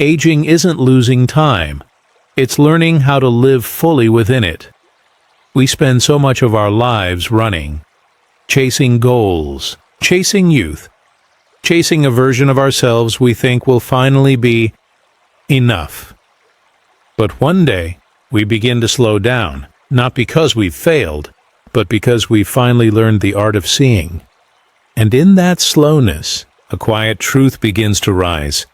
Aging isn't losing time. It's learning how to live fully within it. We spend so much of our lives running, chasing goals, chasing youth, chasing a version of ourselves we think will finally be enough. But one day, we begin to slow down, not because we've failed, but because we've finally learned the art of seeing. And in that slowness, a quiet truth begins to rise.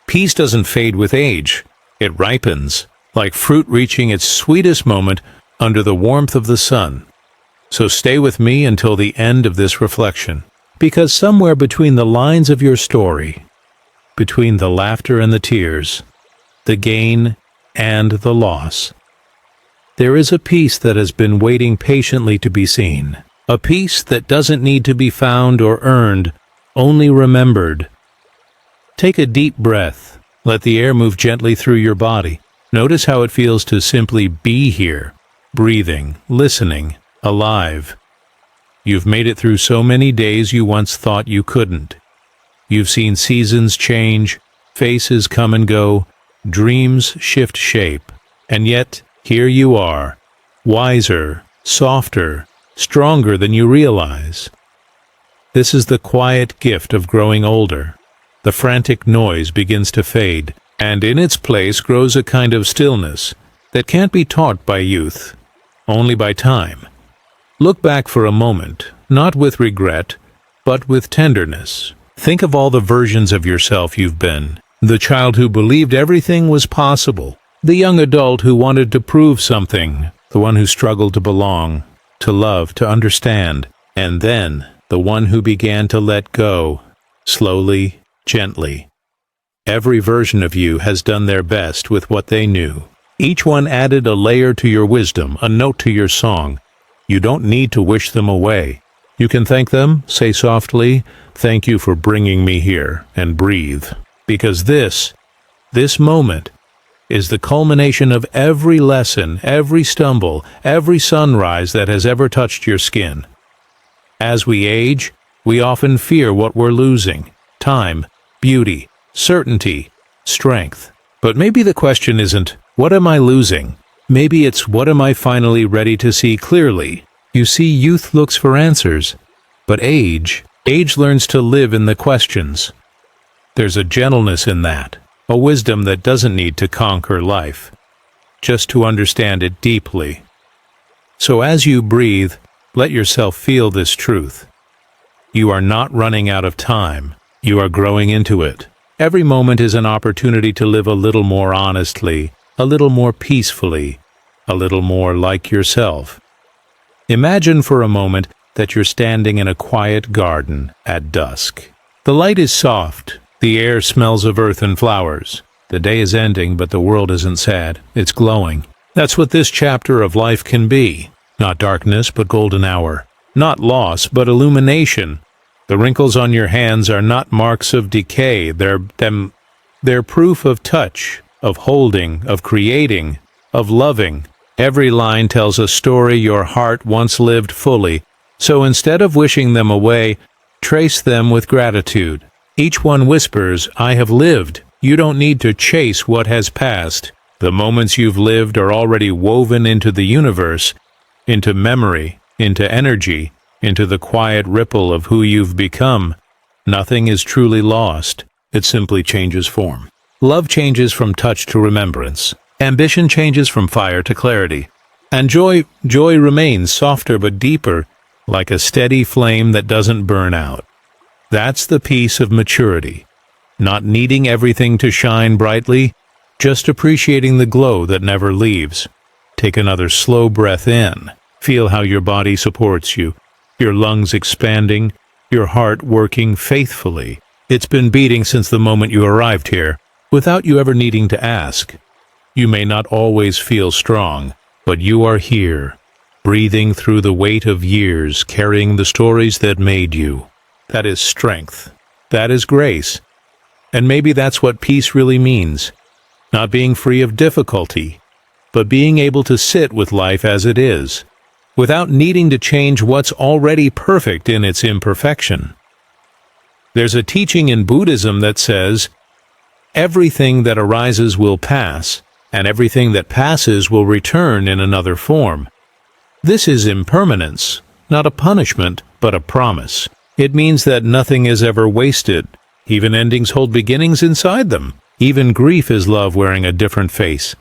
Peace doesn't fade with age. It ripens, like fruit reaching its sweetest moment under the warmth of the sun. So stay with me until the end of this reflection, because somewhere between the lines of your story, between the laughter and the tears, the gain and the loss, there is a peace that has been waiting patiently to be seen, a peace that doesn't need to be found or earned, only remembered. Take a deep breath. Let the air move gently through your body. Notice how it feels to simply be here, breathing, listening, alive. You've made it through so many days you once thought you couldn't. You've seen seasons change, faces come and go, dreams shift shape, and yet here you are, wiser, softer, stronger than you realize. This is the quiet gift of growing older. The frantic noise begins to fade, and in its place grows a kind of stillness that can't be taught by youth, only by time. Look back for a moment, not with regret, but with tenderness. Think of all the versions of yourself you've been. The child who believed everything was possible. The young adult who wanted to prove something. The one who struggled to belong, to love, to understand. And then, the one who began to let go, slowly, gently. Every version of you has done their best with what they knew. Each one added a layer to your wisdom, a note to your song. You don't need to wish them away. You can thank them, say softly, "Thank you for bringing me here," and breathe. Because this moment, is the culmination of every lesson, every stumble, every sunrise that has ever touched your skin. As we age, we often fear what we're losing: time, beauty, certainty, strength. But maybe the question isn't, what am I losing? Maybe it's, what am I finally ready to see clearly? You see, youth looks for answers, but age learns to live in the questions. There's a gentleness in that, a wisdom that doesn't need to conquer life, just to understand it deeply. So as you breathe, let yourself feel this truth. You are not running out of time. You are growing into it. Every moment is an opportunity to live a little more honestly, a little more peacefully, a little more like yourself. Imagine for a moment that you're standing in a quiet garden at dusk. The light is soft. The air smells of earth and flowers. The day is ending, but the world isn't sad. It's glowing. That's what this chapter of life can be. Not darkness, but golden hour. Not loss, but illumination. The wrinkles on your hands are not marks of decay. They're proof of touch, of holding, of creating, of loving. Every line tells a story your heart once lived fully. So instead of wishing them away, trace them with gratitude. Each one whispers, "I have lived." You don't need to chase what has passed. The moments you've lived are already woven into the universe, into memory, into energy, into the quiet ripple of who you've become. Nothing is truly lost. It simply changes form. Love changes from touch to remembrance. Ambition changes from fire to clarity. And joy remains softer but deeper, like a steady flame that doesn't burn out. That's the peace of maturity. Not needing everything to shine brightly, just appreciating the glow that never leaves. Take another slow breath in. Feel how your body supports you, your lungs expanding, your heart working faithfully. It's been beating since the moment you arrived here, without you ever needing to ask. You may not always feel strong, but you are here, breathing through the weight of years, carrying the stories that made you. That is strength. That is grace. And maybe that's what peace really means. Not being free of difficulty, but being able to sit with life as it is, without needing to change what's already perfect in its imperfection. There's a teaching in Buddhism that says, Everything that arises will pass, and everything that passes will return in another form. This is impermanence, not a punishment, but a promise. It means that nothing is ever wasted. Even endings hold beginnings inside them. Even grief is love wearing a different face.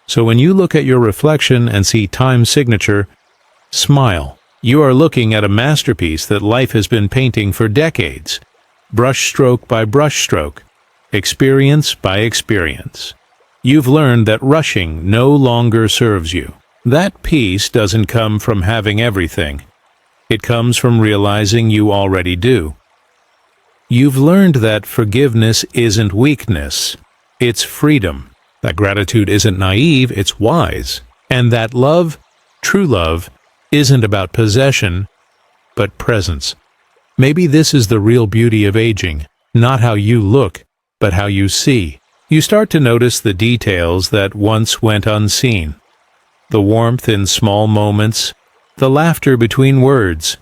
So when you look at your reflection and see time's signature, smile. You are looking at a masterpiece that life has been painting for decades. Brushstroke by brushstroke, experience by experience. You've learned that rushing no longer serves you. That peace doesn't come from having everything. It comes from realizing you already do. You've learned that forgiveness isn't weakness, it's freedom. That gratitude isn't naive, it's wise. And that love, true love, isn't about possession, but presence. Maybe this is the real beauty of aging, not how you look, but how you see. You start to notice the details that once went unseen. The warmth in small moments, the laughter between words,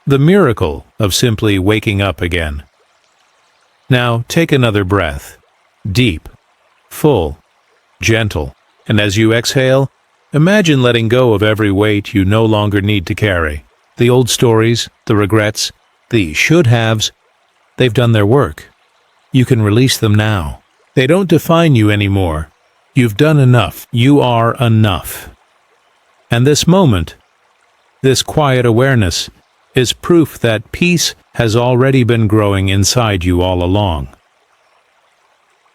the miracle of simply waking up again. Now take another breath, deep, full, gentle, and as you exhale, imagine letting go of every weight you no longer need to carry. The old stories, the regrets, the should-haves, they've done their work. You can release them now. They don't define you anymore. You've done enough. You are enough. And this moment, this quiet awareness, is proof that peace has already been growing inside you all along.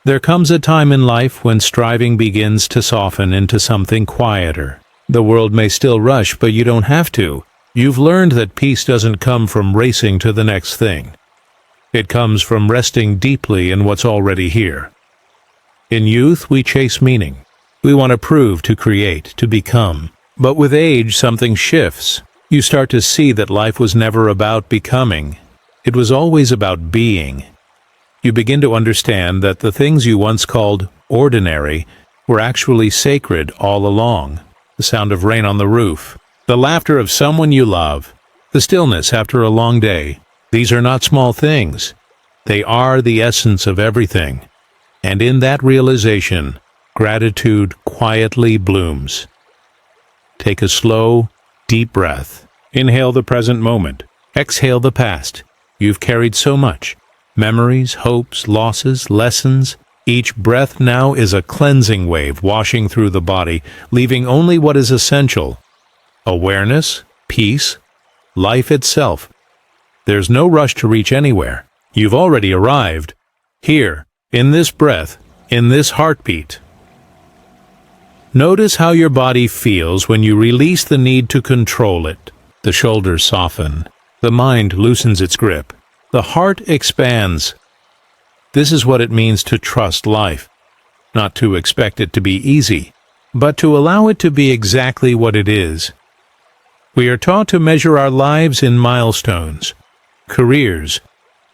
There comes a time in life when striving begins to soften into something quieter. The world may still rush, but you don't have to. You've learned that peace doesn't come from racing to the next thing. It comes from resting deeply in what's already here. In youth, we chase meaning. We want to prove, to create, to become. But with age, something shifts. You start to see that life was never about becoming. It was always about being. You begin to understand that the things you once called ordinary were actually sacred all along. The sound of rain on the roof, the laughter of someone you love, the stillness after a long day. These are not small things. They are the essence of everything. And in that realization, gratitude quietly blooms. Take a slow, deep breath. Inhale the present moment. Exhale the past. You've carried so much. Memories, hopes, losses, lessons. Each breath now is a cleansing wave washing through the body, leaving only what is essential. Awareness, peace, life itself. There's no rush to reach anywhere. You've already arrived. Here, in this breath, in this heartbeat. Notice how your body feels when you release the need to control it. The shoulders soften. The mind loosens its grip. The heart expands. This is what it means to trust life. Not to expect it to be easy, but to allow it to be exactly what it is. We are taught to measure our lives in milestones, careers,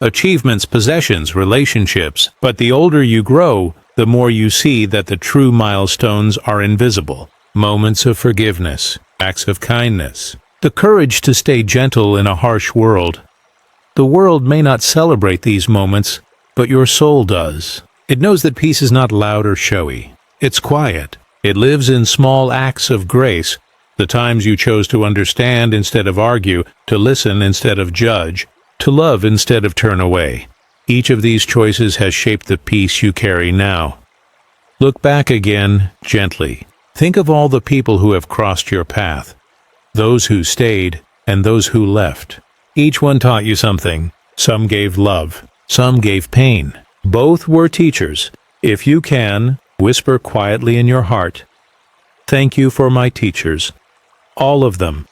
achievements, possessions, relationships, but the older you grow, the more you see that the true milestones are invisible. Moments of forgiveness, acts of kindness, the courage to stay gentle in a harsh world. The world may not celebrate these moments, but your soul does. It knows that peace is not loud or showy. It's quiet. It lives in small acts of grace, the times you chose to understand instead of argue, to listen instead of judge, to love instead of turn away. Each of these choices has shaped the peace you carry now. Look back again, gently. Think of all the people who have crossed your path, those who stayed and those who left. Each one taught you something. Some gave love, some gave pain. Both were teachers. If you can, whisper quietly in your heart, "Thank you for my teachers, all of them."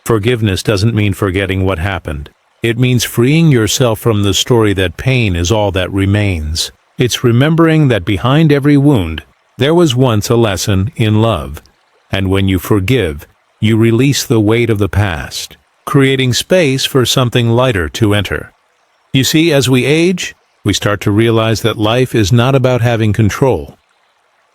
Forgiveness doesn't mean forgetting what happened. It means freeing yourself from the story that pain is all that remains. It's remembering that behind every wound, there was once a lesson in love. And when you forgive, you release the weight of the past, creating space for something lighter to enter. You see, as we age, we start to realize that life is not about having control.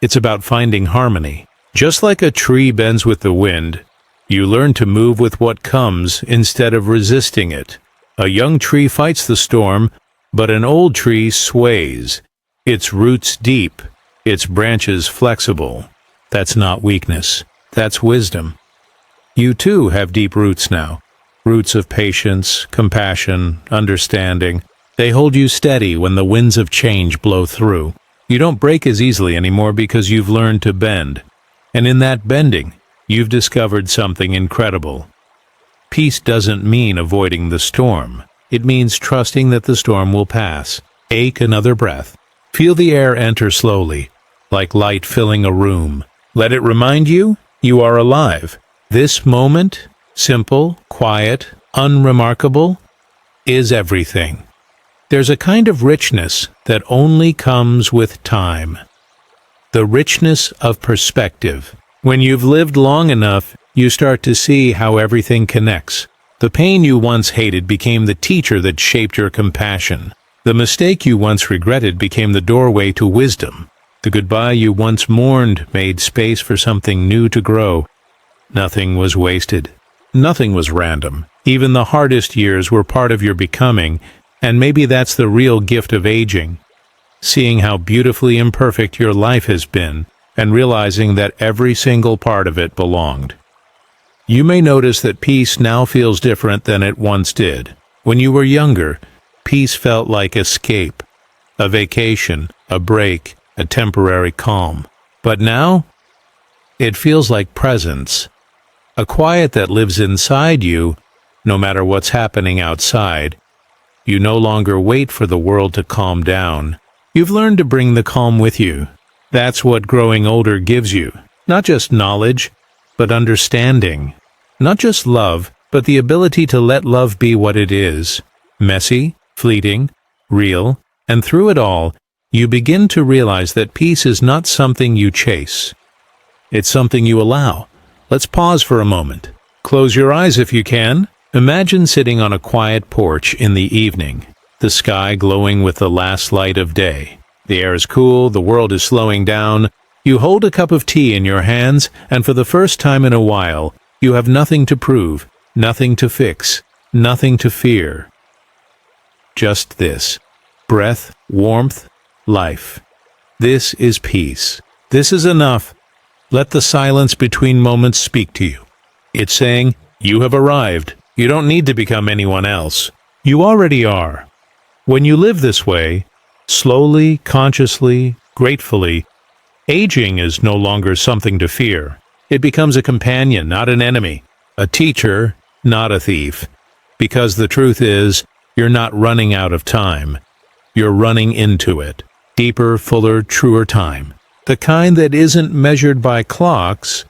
It's about finding harmony. Just like a tree bends with the wind, you learn to move with what comes instead of resisting it. A young tree fights the storm, but an old tree sways. its roots deep, its branches flexible. That's not weakness. That's wisdom. You too have deep roots now. Roots of patience, compassion, understanding. They hold you steady when the winds of change blow through. You don't break as easily anymore because you've learned to bend. And in that bending, you've discovered something incredible. Peace doesn't mean avoiding the storm. It means trusting that the storm will pass. Take another breath. Feel the air enter slowly, like light filling a room. Let it remind you are alive. This moment, simple, quiet, unremarkable, is everything. There's a kind of richness that only comes with time. The richness of perspective. When you've lived long enough, you start to see how everything connects. The pain you once hated became the teacher that shaped your compassion. The mistake you once regretted became the doorway to wisdom. The goodbye you once mourned made space for something new to grow. Nothing was wasted. Nothing was random. Even the hardest years were part of your becoming, and maybe that's the real gift of aging. Seeing how beautifully imperfect your life has been, and realizing that every single part of it belonged. You may notice that peace now feels different than it once did. When you were younger, peace felt like escape, a vacation, a break, a temporary calm. But now, it feels like presence, a quiet that lives inside you, no matter what's happening outside. You no longer wait for the world to calm down. You've learned to bring the calm with you. That's what growing older gives you. Not just knowledge, but understanding. Not just love, but the ability to let love be what it is. Messy, fleeting, real, and through it all, you begin to realize that peace is not something you chase. It's something you allow. Let's pause for a moment. Close your eyes if you can. Imagine sitting on a quiet porch in the evening, the sky glowing with the last light of day. The air is cool, the world is slowing down. You hold a cup of tea in your hands, and for the first time in a while, you have nothing to prove, nothing to fix, nothing to fear. Just this: breath, warmth, life. This is peace. This is enough. Let the silence between moments speak to you. It's saying, you have arrived. You don't need to become anyone else. You already are. When you live this way, slowly, consciously, gratefully, aging is no longer something to fear. It becomes a companion, not an enemy. A teacher, not a thief. Because the truth is, you're not running out of time. You're running into it. Deeper, fuller, truer time. The kind that isn't measured by clocks,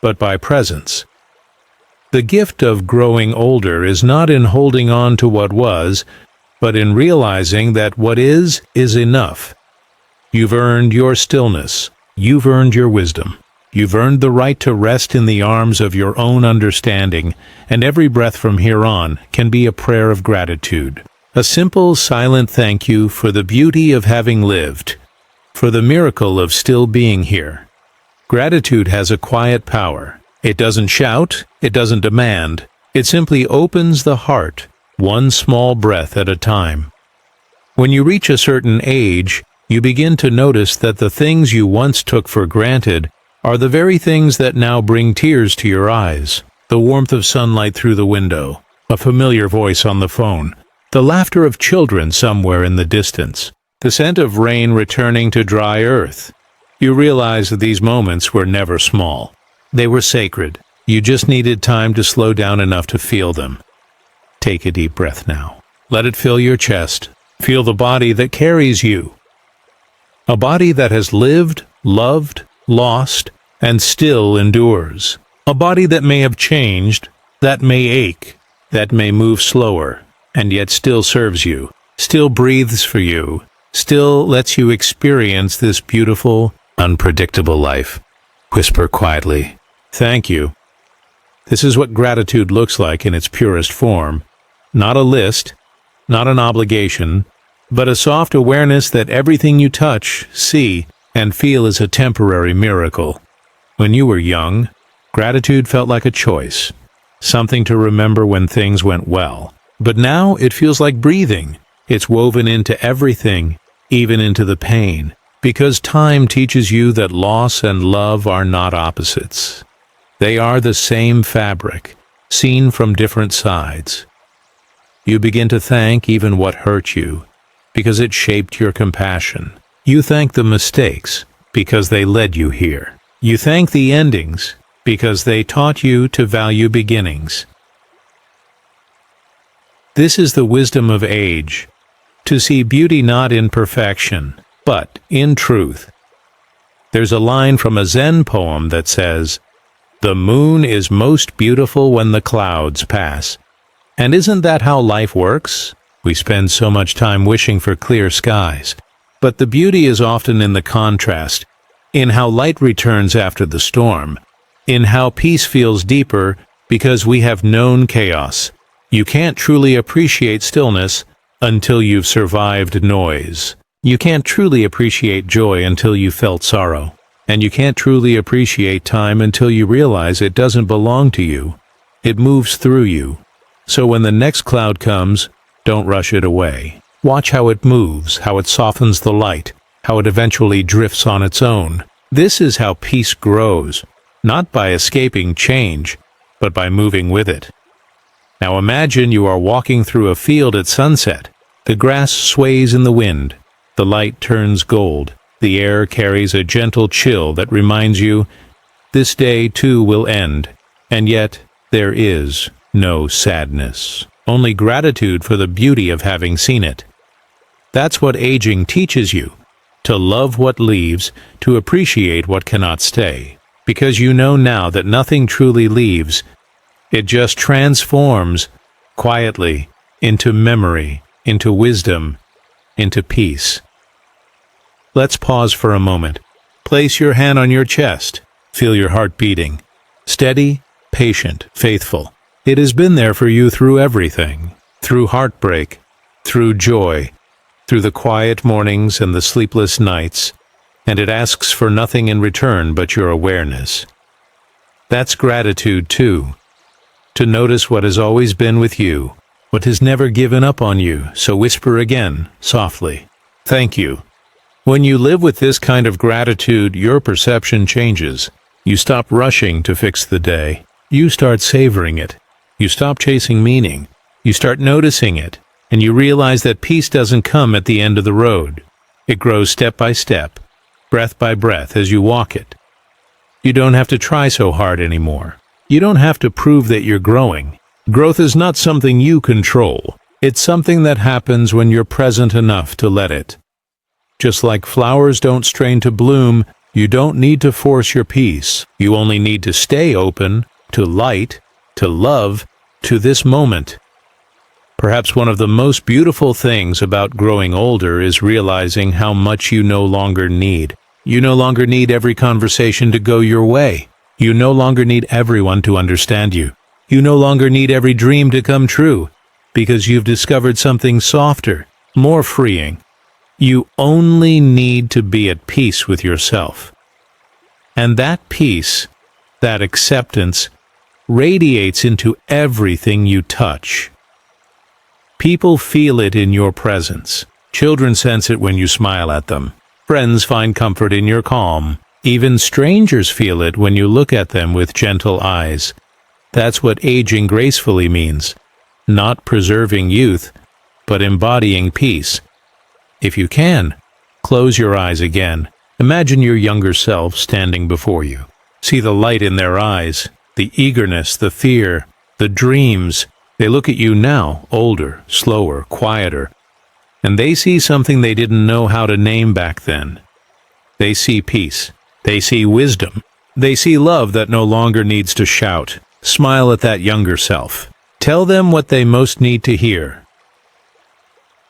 but by presence. The gift of growing older is not in holding on to what was, but in realizing that what is enough. You've earned your stillness. You've earned your wisdom. You've earned the right to rest in the arms of your own understanding, and every breath from here on can be a prayer of gratitude. A simple, silent thank you for the beauty of having lived, for the miracle of still being here. Gratitude has a quiet power. It doesn't shout, it doesn't demand. It simply opens the heart, one small breath at a time. When you reach a certain age, you begin to notice that the things you once took for granted are the very things that now bring tears to your eyes. The warmth of sunlight through the window, a familiar voice on the phone, the laughter of children somewhere in the distance, the scent of rain returning to dry earth. You realize that these moments were never small. They were sacred. You just needed time to slow down enough to feel them. Take a deep breath now. Let it fill your chest. Feel the body that carries you. A body that has lived, loved, lost, and still endures. A body that may have changed, that may ache, that may move slower, and yet still serves you, still breathes for you, still lets you experience this beautiful, unpredictable life. Whisper quietly, "Thank you." This is what gratitude looks like in its purest form. Not a list, not an obligation, but a soft awareness that everything you touch, see, and feel is a temporary miracle. When you were young, gratitude felt like a choice, something to remember when things went well. But now it feels like breathing. It's woven into everything, even into the pain, because time teaches you that loss and love are not opposites. They are the same fabric, seen from different sides. You begin to thank even what hurt you, because it shaped your compassion. You thank the mistakes, because they led you here. You thank the endings, because they taught you to value beginnings. This is the wisdom of age, to see beauty not in perfection, but in truth. There's a line from a Zen poem that says, "The moon is most beautiful when the clouds pass." And isn't that how life works? We spend so much time wishing for clear skies. But the beauty is often in the contrast, in how light returns after the storm, in how peace feels deeper because we have known chaos. You can't truly appreciate stillness until you've survived noise. You can't truly appreciate joy until you felt sorrow. And you can't truly appreciate time until you realize it doesn't belong to you. It moves through you. So when the next cloud comes, don't rush it away. Watch how it moves, how it softens the light, how it eventually drifts on its own. This is how peace grows, not by escaping change, but by moving with it. Now imagine you are walking through a field at sunset. The grass sways in the wind. The light turns gold. The air carries a gentle chill that reminds you, this day too will end, and yet there is no sadness, only gratitude for the beauty of having seen it. That's what aging teaches you, to love what leaves, to appreciate what cannot stay, because you know now that nothing truly leaves, it just transforms quietly into memory, into wisdom, into peace. Let's pause for a moment. Place your hand on your chest. Feel your heart beating. Steady, patient, faithful. It has been there for you through everything. Through heartbreak, through joy, through the quiet mornings and the sleepless nights, and it asks for nothing in return but your awareness. That's gratitude too. To notice what has always been with you, what has never given up on you, so whisper again, softly, thank you. When you live with this kind of gratitude, your perception changes. You stop rushing to fix the day. You start savoring it. You stop chasing meaning. You start noticing it, and you realize that peace doesn't come at the end of the road. It grows step by step, breath by breath as you walk it. You don't have to try so hard anymore. You don't have to prove that you're growing. Growth is not something you control. It's something that happens when you're present enough to let it. Just like flowers don't strain to bloom, you don't need to force your peace. You only need to stay open to light, to love, to this moment. Perhaps one of the most beautiful things about growing older is realizing how much you no longer need. You no longer need every conversation to go your way. You no longer need everyone to understand you. You no longer need every dream to come true, because you've discovered something softer, more freeing. You only need to be at peace with yourself. And that peace, that acceptance, radiates into everything you touch. People feel it in your presence. Children sense it when you smile at them. Friends find comfort in your calm. Even strangers feel it when you look at them with gentle eyes. That's what aging gracefully means. Not preserving youth, but embodying peace. If you can, close your eyes again. Imagine your younger self standing before you. See the light in their eyes, the eagerness, the fear, the dreams. They look at you now, older, slower, quieter, and they see something they didn't know how to name back then. They see peace. They see wisdom. They see love that no longer needs to shout. Smile at that younger self. Tell them what they most need to hear.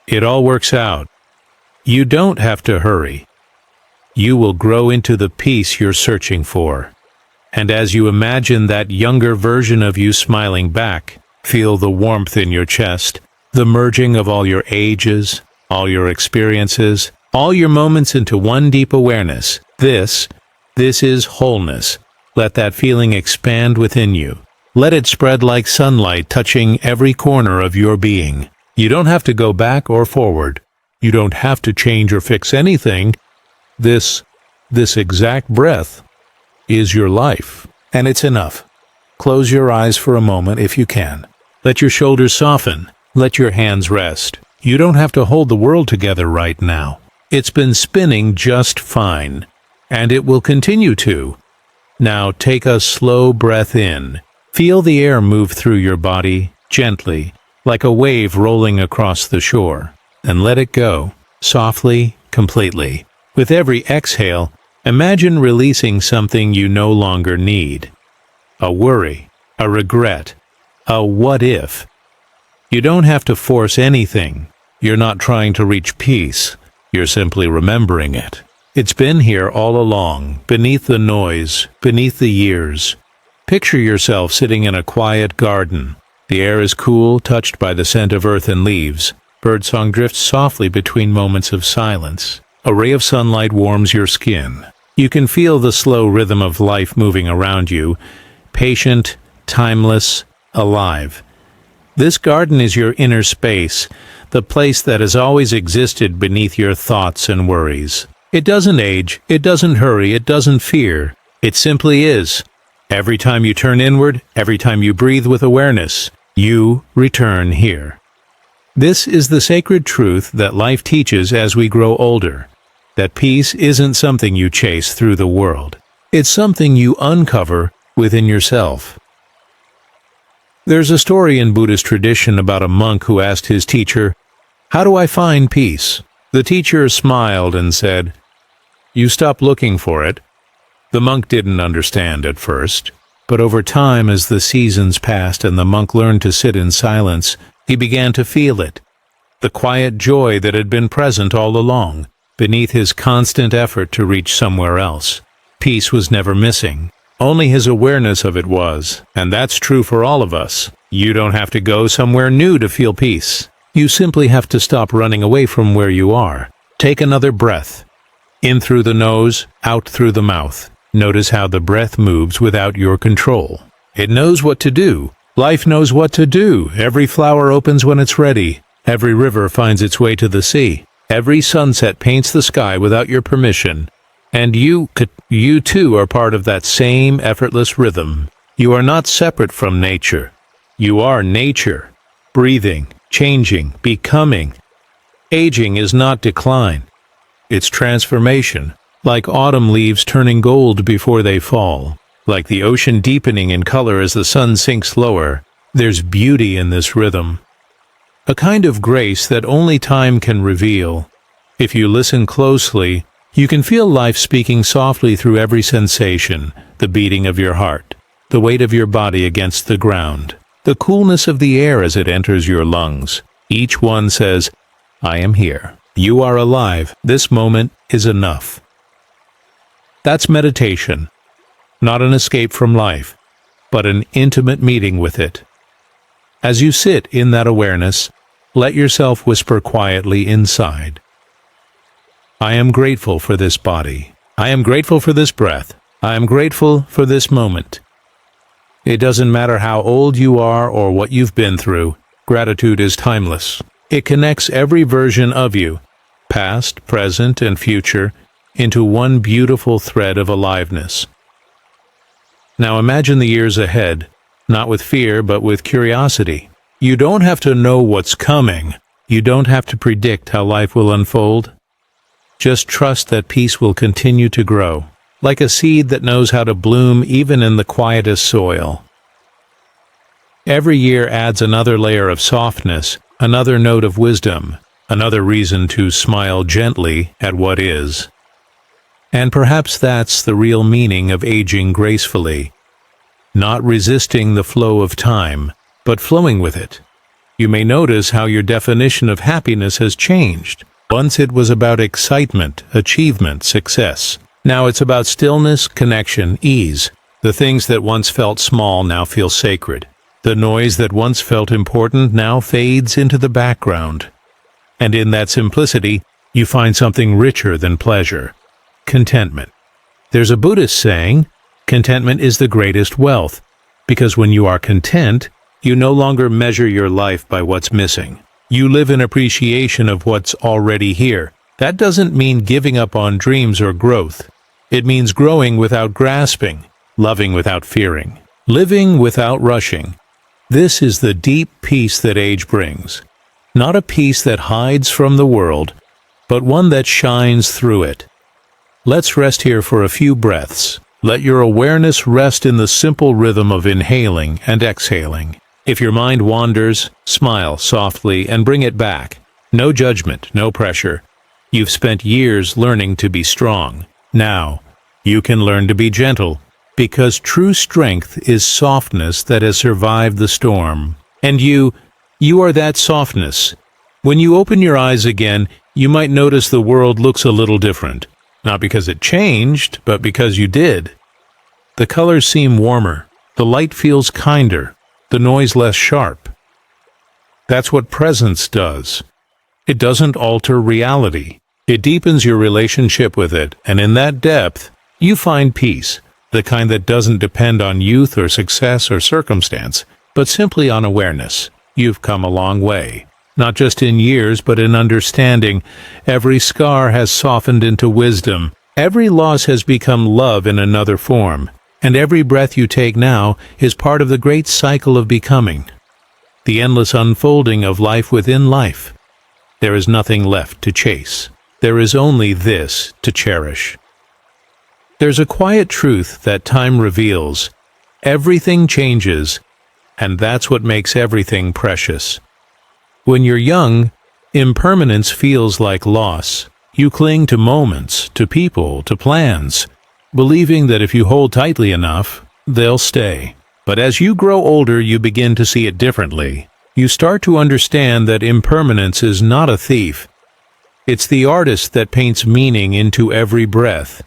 It all works out. You don't have to hurry. You will grow into the peace you're searching for. And as you imagine that younger version of you smiling back, feel the warmth in your chest, the merging of all your ages, all your experiences, all your moments into one deep awareness. This is wholeness. Let that feeling expand within you. Let it spread like sunlight touching every corner of your being. You don't have to go back or forward. You don't have to change or fix anything. This exact breath is your life, and it's enough. Close your eyes for a moment if you can. Let your shoulders soften. Let your hands rest. You don't have to hold the world together right now. It's been spinning just fine, and it will continue to. Now take a slow breath in. Feel the air move through your body gently, like a wave rolling across the shore. Then let it go, softly, completely. With every exhale, imagine releasing something you no longer need. A worry, a regret, a what if. You don't have to force anything. You're not trying to reach peace. You're simply remembering it. It's been here all along, beneath the noise, beneath the years. Picture yourself sitting in a quiet garden. The air is cool, touched by the scent of earth and leaves. Birdsong drifts softly between moments of silence. A ray of sunlight warms your skin. You can feel the slow rhythm of life moving around you, patient, timeless, alive. This garden is your inner space, the place that has always existed beneath your thoughts and worries. It doesn't age, it doesn't hurry, it doesn't fear. It simply is. Every time you turn inward, every time you breathe with awareness, you return here. This is the sacred truth that life teaches as we grow older, that peace isn't something you chase through the world. It's something you uncover within yourself. There's a story in Buddhist tradition about a monk who asked his teacher, "How do I find peace?" The teacher smiled and said, "You stop looking for it." The monk didn't understand at first, but over time, as the seasons passed and the monk learned to sit in silence, he began to feel it, the quiet joy that had been present all along, beneath his constant effort to reach somewhere else. Peace was never missing. Only his awareness of it was, and that's true for all of us. You don't have to go somewhere new to feel peace. You simply have to stop running away from where you are. Take another breath. In through the nose, out through the mouth. Notice how the breath moves without your control. It knows what to do. Life knows what to do. Every flower opens when it's ready. Every river finds its way to the sea. Every sunset paints the sky without your permission. And you too are part of that same effortless rhythm. You are not separate from nature. You are nature. Breathing, changing, becoming. Aging is not decline. It's transformation. Like autumn leaves turning gold before they fall. Like the ocean deepening in color as the sun sinks lower. There's beauty in this rhythm. A kind of grace that only time can reveal. If you listen closely, you can feel life speaking softly through every sensation, the beating of your heart, the weight of your body against the ground, the coolness of the air as it enters your lungs. Each one says, "I am here. You are alive. This moment is enough." That's meditation, not an escape from life, but an intimate meeting with it. As you sit in that awareness, let yourself whisper quietly inside, "I am grateful for this body. I am grateful for this breath. I am grateful for this moment." It doesn't matter how old you are or what you've been through, gratitude is timeless. It connects every version of you, past, present, and future, into one beautiful thread of aliveness. Now imagine the years ahead, not with fear but with curiosity. You don't have to know what's coming. You don't have to predict how life will unfold. Just trust that peace will continue to grow, like a seed that knows how to bloom even in the quietest soil. Every year adds another layer of softness, another note of wisdom, another reason to smile gently at what is. And perhaps that's the real meaning of aging gracefully. Not resisting the flow of time, but flowing with it. You may notice how your definition of happiness has changed. Once it was about excitement, achievement, success. Now it's about stillness, connection, ease. The things that once felt small now feel sacred. The noise that once felt important now fades into the background. And in that simplicity, you find something richer than pleasure. Contentment. There's a Buddhist saying, contentment is the greatest wealth, because when you are content, you no longer measure your life by what's missing. You live in appreciation of what's already here. That doesn't mean giving up on dreams or growth. It means growing without grasping, loving without fearing, living without rushing. This is the deep peace that age brings. Not a peace that hides from the world, but one that shines through it. Let's rest here for a few breaths. Let your awareness rest in the simple rhythm of inhaling and exhaling. If your mind wanders, smile softly and bring it back. No judgment, no pressure. You've spent years learning to be strong. Now, you can learn to be gentle, because true strength is softness that has survived the storm. And you are that softness. When you open your eyes again, you might notice the world looks a little different. Not because it changed, but because you did. The colors seem warmer, the light feels kinder, the noise less sharp. That's what presence does. It doesn't alter reality. It deepens your relationship with it, and in that depth, you find peace, the kind that doesn't depend on youth or success or circumstance, but simply on awareness. You've come a long way. Not just in years, but in understanding. Every scar has softened into wisdom. Every loss has become love in another form. And every breath you take now is part of the great cycle of becoming. The endless unfolding of life within life. There is nothing left to chase. There is only this to cherish. There's a quiet truth that time reveals. Everything changes, and that's what makes everything precious. When you're young, impermanence feels like loss. You cling to moments, to people, to plans, believing that if you hold tightly enough, they'll stay. But as you grow older, you begin to see it differently. You start to understand that impermanence is not a thief. It's the artist that paints meaning into every breath.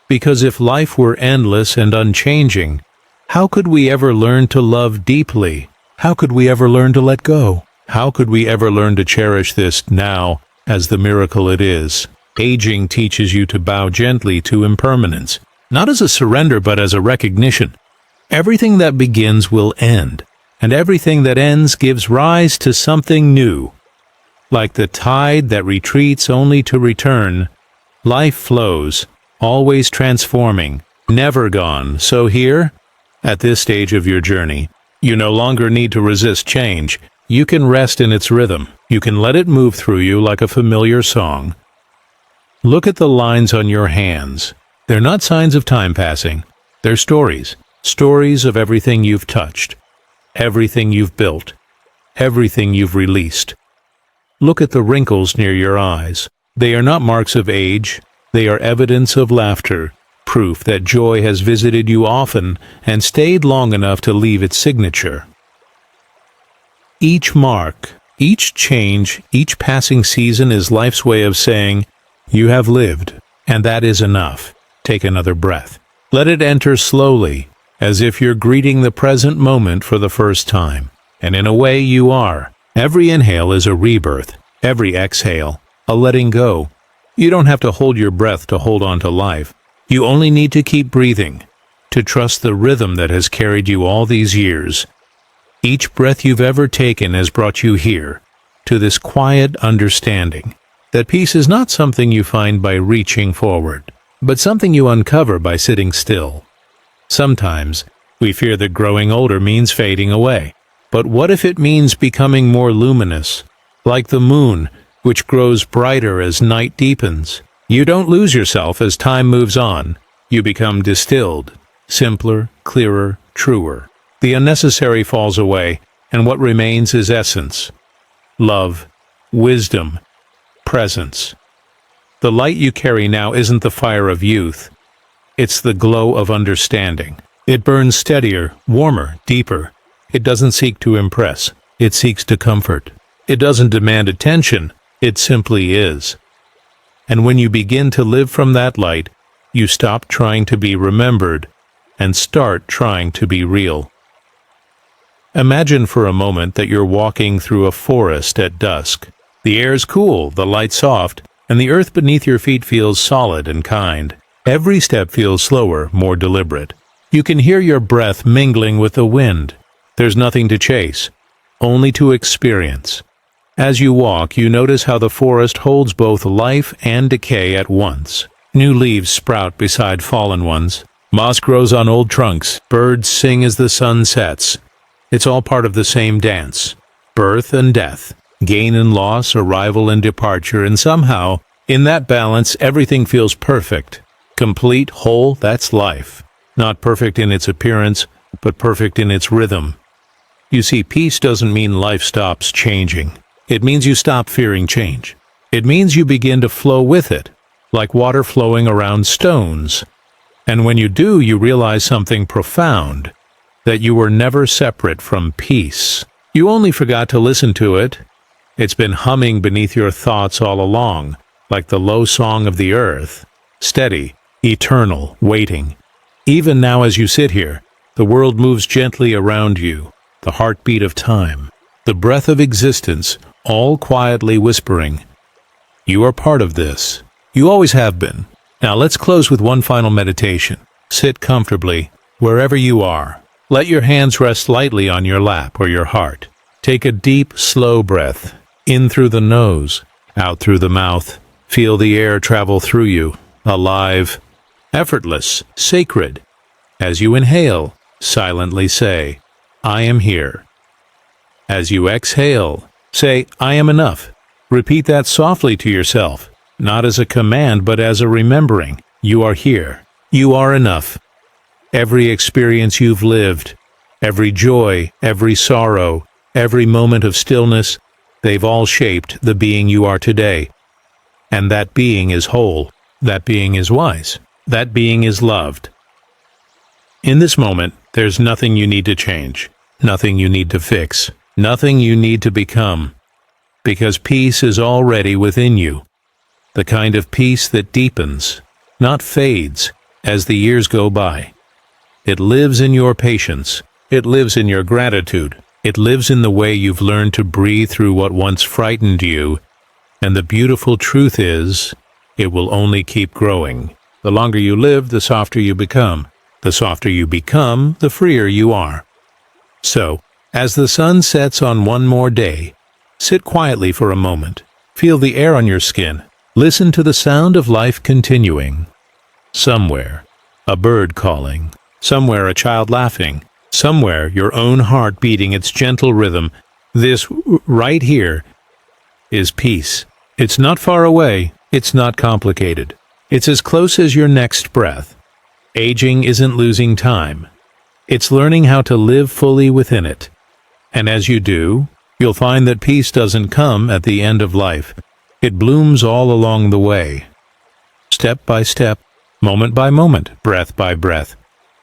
Because if life were endless and unchanging, how could we ever learn to love deeply? How could we ever learn to let go? How could we ever learn to cherish this now as the miracle it is? Aging teaches you to bow gently to impermanence, not as a surrender but as a recognition. Everything that begins will end, and everything that ends gives rise to something new. Like the tide that retreats only to return, life flows, always transforming, never gone. So here, at this stage of your journey, you no longer need to resist change. You can rest in its rhythm. You can let it move through you like a familiar song. Look at the lines on your hands. They're not signs of time passing. They're stories. Stories of everything you've touched, everything you've built, everything you've released. Look at the wrinkles near your eyes. They are not marks of age. They are evidence of laughter, proof that joy has visited you often and stayed long enough to leave its signature. Each mark, each change, each passing season is life's way of saying, "You have lived, and that is enough." Take another breath. Let it enter slowly, as if you're greeting the present moment for the first time. And in a way you are. Every inhale is a rebirth, every exhale, a letting go. You don't have to hold your breath to hold on to life. You only need to keep breathing, to trust the rhythm that has carried you all these years. Each breath you've ever taken has brought you here, to this quiet understanding that peace is not something you find by reaching forward, but something you uncover by sitting still. Sometimes we fear that growing older means fading away. But what if it means becoming more luminous, like the moon, which grows brighter as night deepens? You don't lose yourself as time moves on. You become distilled, simpler, clearer, truer. The unnecessary falls away, and what remains is essence, love, wisdom, presence. The light you carry now isn't the fire of youth. It's the glow of understanding. It burns steadier, warmer, deeper. It doesn't seek to impress. It seeks to comfort. It doesn't demand attention. It simply is. And when you begin to live from that light, you stop trying to be remembered and start trying to be real. Imagine for a moment that you're walking through a forest at dusk. The air's cool, the light's soft, and the earth beneath your feet feels solid and kind. Every step feels slower, more deliberate. You can hear your breath mingling with the wind. There's nothing to chase, only to experience. As you walk, you notice how the forest holds both life and decay at once. New leaves sprout beside fallen ones. Moss grows on old trunks. Birds sing as the sun sets. It's all part of the same dance. Birth and death, gain and loss, arrival and departure, and somehow, in that balance, everything feels perfect. Complete, whole, that's life. Not perfect in its appearance, but perfect in its rhythm. You see, peace doesn't mean life stops changing. It means you stop fearing change. It means you begin to flow with it, like water flowing around stones. And when you do, you realize something profound, that you were never separate from peace. You only forgot to listen to it. It's been humming beneath your thoughts all along, like the low song of the earth, steady, eternal, waiting. Even now as you sit here, the world moves gently around you, the heartbeat of time, the breath of existence, all quietly whispering, "You are part of this. You always have been." Now let's close with one final meditation. Sit comfortably, wherever you are. Let your hands rest lightly on your lap or your heart. Take a deep, slow breath, in through the nose, out through the mouth. Feel the air travel through you, alive, effortless, sacred. As you inhale, silently say, "I am here." As you exhale, say, "I am enough." Repeat that softly to yourself, not as a command but as a remembering. You are here. You are enough. Every experience you've lived, every joy, every sorrow, every moment of stillness, they've all shaped the being you are today. And that being is whole. That being is wise. That being is loved. In this moment, there's nothing you need to change, nothing you need to fix, nothing you need to become, because peace is already within you. The kind of peace that deepens, not fades, as the years go by. It lives in your patience. It lives in your gratitude. It lives in the way you've learned to breathe through what once frightened you. And the beautiful truth is, it will only keep growing. The longer you live, the softer you become. The softer you become, the freer you are. So, as the sun sets on one more day, sit quietly for a moment. Feel the air on your skin. Listen to the sound of life continuing. Somewhere, a bird calling. Somewhere, a child laughing. Somewhere, your own heart beating its gentle rhythm. This right here is peace. It's not far away. It's not complicated. It's as close as your next breath. Aging isn't losing time. It's learning how to live fully within it. And as you do, you'll find that peace doesn't come at the end of life. It blooms all along the way. Step by step, moment by moment, breath by breath.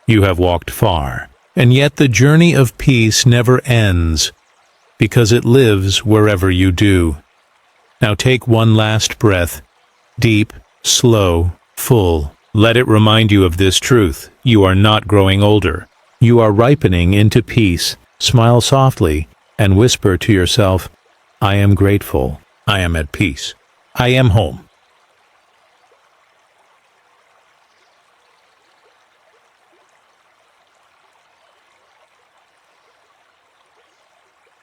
You have walked far, and yet the journey of peace never ends, because it lives wherever you do. Now take one last breath, deep, slow, full. Let it remind you of this truth. You are not growing older. You are ripening into peace. Smile softly and whisper to yourself, "I am grateful. I am at peace. I am home."